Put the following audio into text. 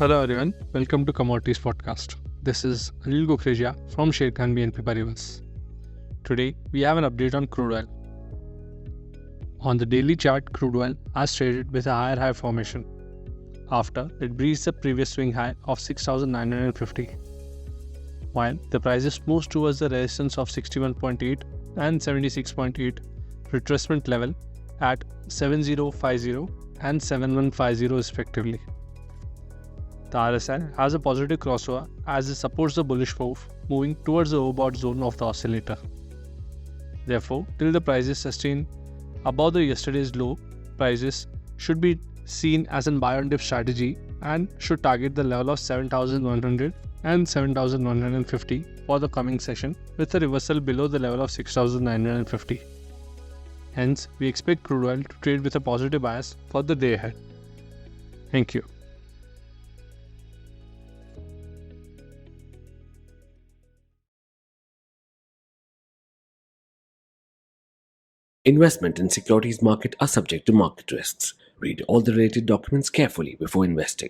Hello everyone, welcome to Commodities podcast. This is 𝗀𝗀𝗀𝗀𝗀 from Sharekhan BNP Paribas. Today we have an update on crude oil. On the daily chart, crude oil has traded with a higher high formation after it breached the previous swing high of 6,950, while the prices moves towards the resistance of 61.8 and 76.8 retracement level at 7050 and 7150 respectively. The RSI has a positive crossover as it supports the bullish move, moving towards the overbought zone of the oscillator. Therefore, till the prices sustain above the yesterday's low, prices should be seen as a buy on dip strategy and should target the level of 7,100 and 7,150 for the coming session, with a reversal below the level of 6,950. Hence, we expect crude oil to trade with a positive bias for the day ahead. Thank you. Investment in securities market are subject to market risks. Read all the related documents carefully before investing.